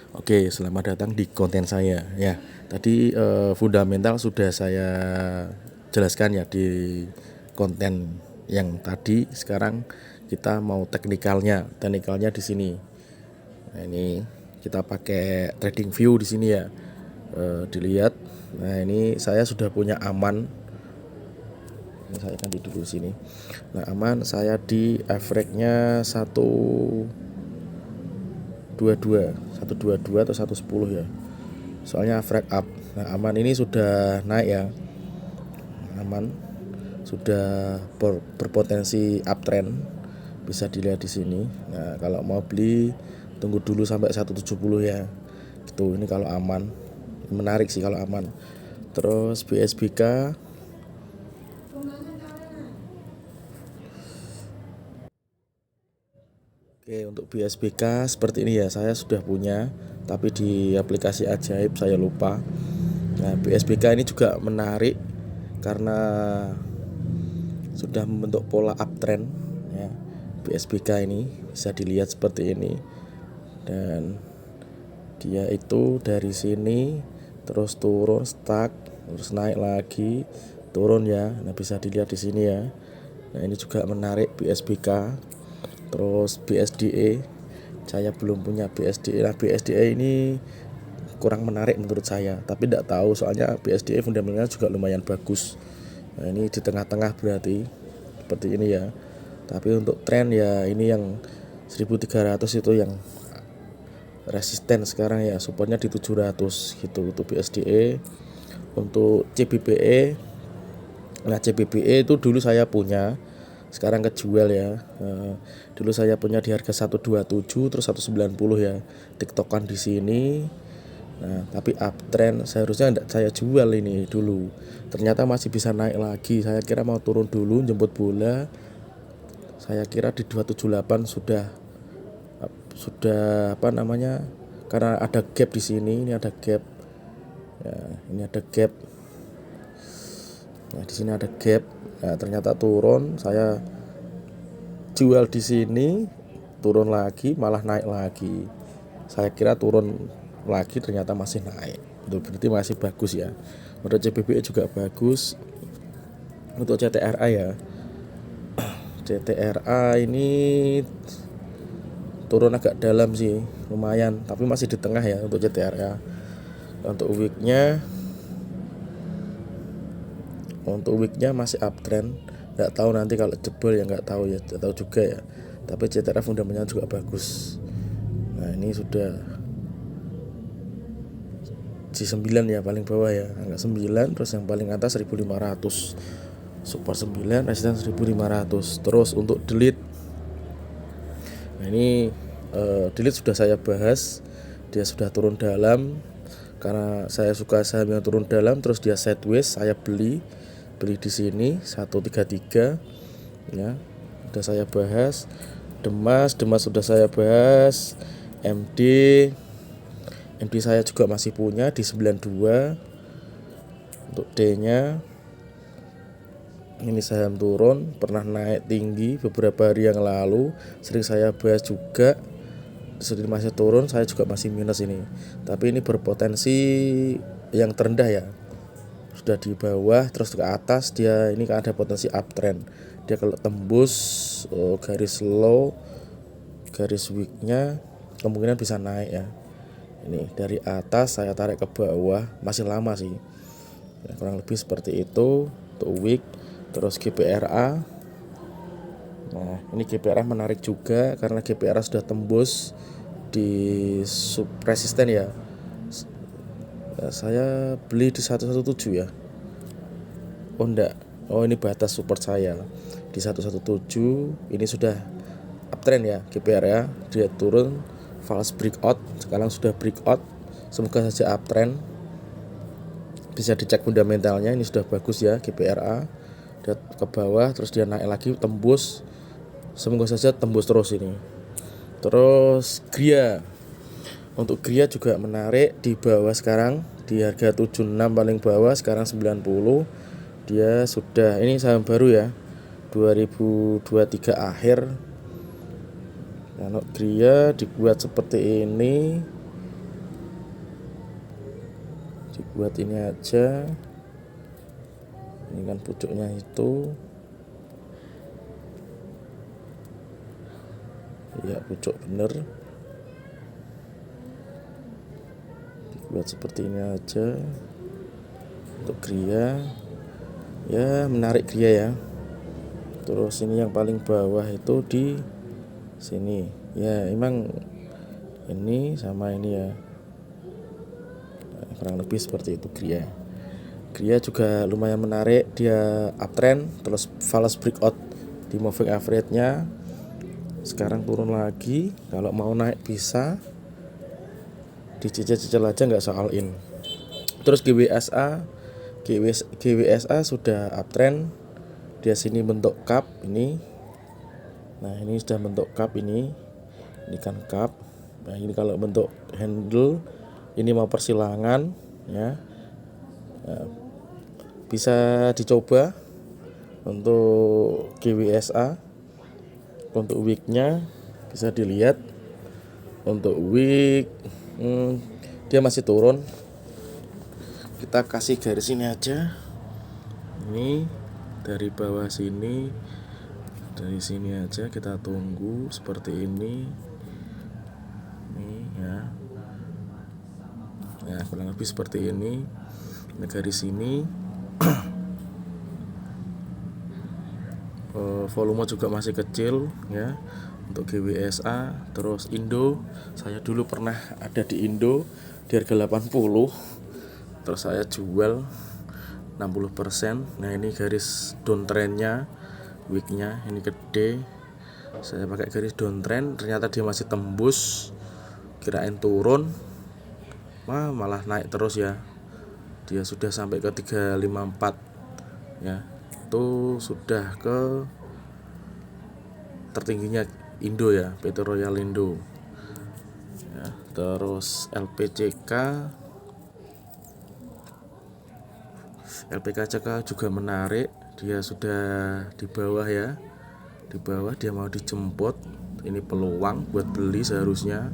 Oke, selamat datang di konten saya. Ya, tadi fundamental sudah saya jelaskan ya di konten yang tadi. Sekarang kita mau teknikalnya. Teknikalnya di sini. Nah, ini kita pakai trading view di sini ya. Dilihat. Nah, ini saya sudah punya aman. Ini saya akan duduk di sini. Nah, aman saya di average-nya 122 atau 110 ya. Soalnya average up. Nah, aman ini sudah naik ya. Aman sudah berpotensi uptrend. Bisa dilihat di sini. Nah, kalau mau beli tunggu dulu sampai 170 ya. Gitu. Ini kalau aman. Menarik sih kalau aman. Terus BSBK. Oke, untuk BSBK seperti ini ya. Saya sudah punya, tapi di aplikasi ajaib saya lupa. Nah, BSBK ini juga menarik karena sudah membentuk pola uptrend ya. BSBK ini bisa dilihat seperti ini, dan dia itu dari sini terus turun stuck, terus naik lagi turun ya. Nah, bisa dilihat di sini ya. Nah, ini juga menarik BSBK. Terus BSDE, saya belum punya BSDE. Nah, BSDE ini kurang menarik menurut saya, tapi tidak tahu soalnya BSDE fundamentalnya juga lumayan bagus. Nah, ini di tengah-tengah berarti seperti ini ya. Tapi untuk tren ya ini yang 1300 itu yang resisten sekarang ya, supportnya di 700 gitu untuk BSDE. Untuk CBBE, nah CBBE itu dulu saya punya, sekarang kejual ya. Dulu saya punya di harga 127 terus 190 ya, tiktokan di sini. Nah, tapi uptrend seharusnya enggak saya jual ini dulu. Ternyata masih bisa naik lagi. Saya kira mau turun dulu jemput bola. Saya kira di 278 sudah apa namanya? Karena ada gap di sini, ini ada gap. Ya, ini ada gap. Nah, di sini ada gap. Nah, ternyata turun, saya jual di sini, turun lagi, malah naik lagi. Saya kira turun lagi, ternyata masih naik. Itu berarti masih bagus ya. Untuk CBBE juga bagus. Untuk CTRA ya, CTRA ini turun agak dalam sih, lumayan, tapi masih di tengah ya untuk CTRA. Untuk weeknya masih uptrend. Nggak tahu nanti kalau jebol ya, nggak tahu ya, nggak tahu juga ya. Tapi CTRA fundamentalnya juga bagus. Nah, ini sudah G9 ya, paling bawah ya, angka 9. Terus yang paling atas 1500, support 9, resistance 1500. Terus untuk delete, nah ini delete sudah saya bahas. Dia sudah turun dalam, karena saya suka saham yang turun dalam terus dia sideways. Saya beli di sini 133 ya, sudah saya bahas. Demas sudah saya bahas. MD saya juga masih punya di 92. Untuk D nya ini saham turun, pernah naik tinggi beberapa hari yang lalu, sering saya bahas juga. Sedikit masih turun, saya juga masih minus ini. Tapi ini berpotensi yang terendah ya, sudah di bawah terus ke atas. Dia ini kan ada potensi uptrend. Dia kalau tembus garis low, garis weeknya, kemungkinan bisa naik ya. Ini dari atas saya tarik ke bawah, masih lama sih ya, kurang lebih seperti itu untuk week. Terus GPRA, nah ini GPRA menarik juga karena GPRA sudah tembus di sub resisten ya. Saya beli di 117 ya. Oh enggak, oh ini batas support saya di 117. Ini sudah uptrend ya GPR ya. Dia turun, false breakout, sekarang sudah breakout. Semoga saja uptrend. Bisa dicek fundamentalnya, ini sudah bagus ya GPRA. Dia ke bawah terus dia naik lagi, tembus. Semoga saja tembus terus ini. Terus Gria, untuk Gria juga menarik di bawah sekarang di harga 76 paling bawah, sekarang 90. Dia sudah, ini saham baru ya, 2023 akhir. Kalau Gria dibuat seperti ini, dibuat ini aja. Ini kan pucuknya itu ya, pucuk bener, dibuat seperti ini aja untuk gria ya, menarik gria ya. Terus ini yang paling bawah itu di sini ya, emang ini sama ini ya, kurang lebih seperti itu gria. Gria juga lumayan menarik, dia uptrend, terus false breakout di moving average-nya. Sekarang turun lagi, kalau mau naik bisa dicicil-cicil aja, nggak usah all in. Terus GWSA sudah uptrend, dia sini bentuk cup ini. Nah ini sudah bentuk cup ini kan cup. Nah ini kalau bentuk handle ini mau persilangan ya. Nah, bisa dicoba untuk GWSA. Untuk weeknya bisa dilihat, untuk week dia masih turun. Kita kasih garis ini aja, ini dari bawah sini, dari sini aja kita tunggu seperti ini ya. Ya kurang lebih seperti ini. Nah, garis ini volume juga masih kecil ya untuk GWSA. Terus Indo, saya dulu pernah ada di Indo di harga 80, terus saya jual 60%. Nah ini garis downtrendnya, weeknya ini gede, saya pakai garis downtrend, ternyata dia masih tembus, kirain turun, malah naik terus ya. Dia sudah sampai ke 354 ya, itu sudah ke tertingginya Indo ya, PT Royal Indo ya. Terus LPKCK juga menarik, dia sudah di bawah ya, di bawah dia mau dijemput. Ini peluang buat beli seharusnya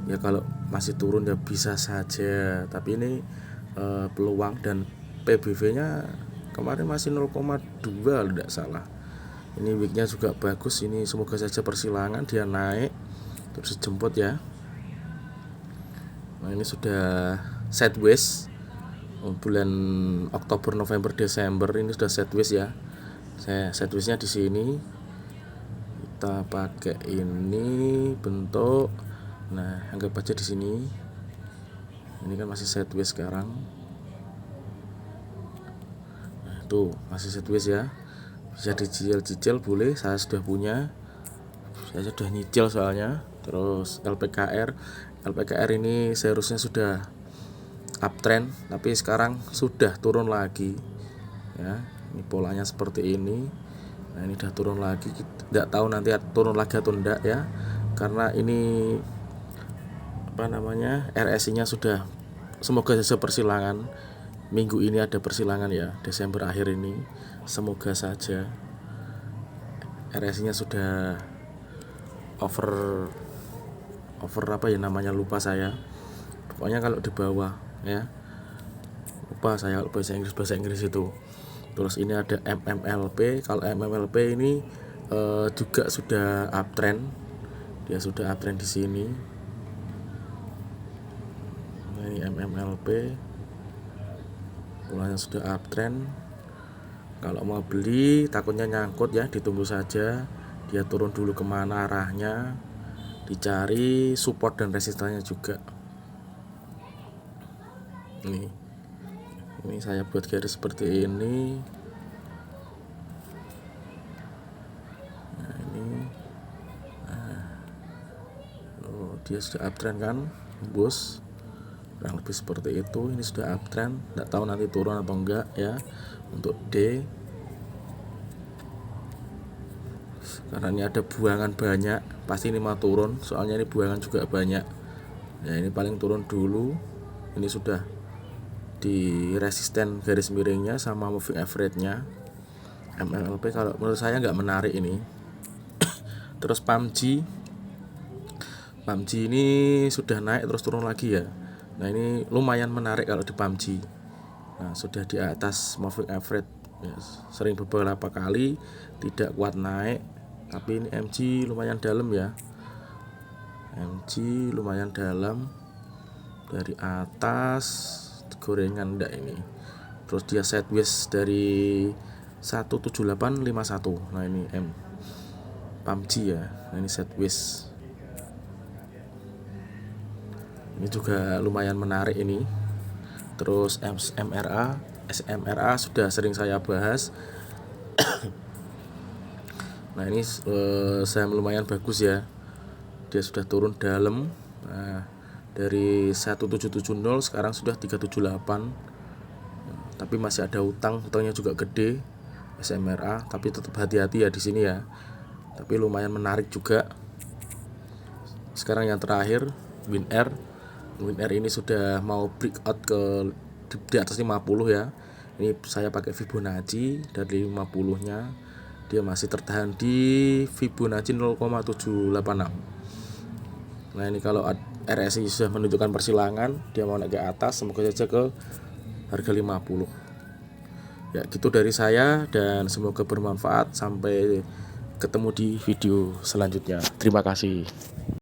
ya, kalau masih turun ya bisa saja, tapi ini peluang. Dan PBV nya kemarin masih 0,2 kalau tidak salah. Ini weeknya juga bagus, ini semoga saja persilangan dia naik terus dijemput ya. Nah ini sudah sideways bulan Oktober, November, Desember, ini sudah sideways ya. Saya sidewaysnya di sini, kita pakai ini bentuk, nah anggap aja di sini. Ini kan masih sideways sekarang. Nah, tuh masih sideways ya. Bisa dicicil-cicil boleh, saya sudah punya, saya sudah nyicil soalnya. Terus LPKR ini seharusnya sudah uptrend, tapi sekarang sudah turun lagi ya. Ini polanya seperti ini. Nah ini udah turun lagi, tidak tahu nanti turun lagi atau enggak ya, karena ini RSI nya sudah, semoga saja persilangan minggu ini ada persilangan ya, Desember akhir ini, semoga saja RSI nya sudah over apa ya namanya, lupa saya, pokoknya kalau di bawah ya, lupa saya bahasa Inggris itu. Terus ini ada MMLP, kalau MMLP ini juga sudah uptrend, dia sudah uptrend di sini. Nah, ini MMLP polanya sudah uptrend. Kalau mau beli takutnya nyangkut ya, ditunggu saja dia turun dulu kemana arahnya, dicari support dan resistannya juga. Ini saya buat garis seperti ini. Nah ini, dia sudah uptrend kan, bos, kurang lebih seperti itu. Ini sudah uptrend, nggak tahu nanti turun atau enggak ya. Untuk D, karena ini ada buangan banyak, pasti ini mau turun, soalnya ini buangan juga banyak ya. Ini paling turun dulu, ini sudah di resisten garis miringnya sama moving average-nya. MLP kalau menurut saya nggak menarik ini. Terus PUBG ini sudah naik terus turun lagi ya. Nah ini lumayan menarik kalau di PUBG. Nah sudah di atas moving average ya, sering beberapa kali tidak kuat naik, tapi ini MG lumayan dalam ya. MG lumayan dalam dari atas, gorengan enggak ini. Terus dia sideways dari 17851. Nah ini PUBG ya. Nah ini sideways. Ini juga lumayan menarik ini. Terus SMRA sudah sering saya bahas. Nah ini saham lumayan bagus ya. Dia sudah turun dalam. Nah, dari 1770 sekarang sudah 378. Tapi masih ada utangnya juga gede SMRA, tapi tetap hati-hati ya di sini ya. Tapi lumayan menarik juga. Sekarang yang terakhir WinR ini sudah mau breakout ke di atas 50 ya. Ini saya pakai Fibonacci dari 50-nya. Dia masih tertahan di Fibonacci 0,786. Nah ini kalau RSI sudah menunjukkan persilangan, dia mau naik ke atas, semoga saja ke harga 50. Ya gitu dari saya, dan semoga bermanfaat. Sampai ketemu di video selanjutnya. Terima kasih.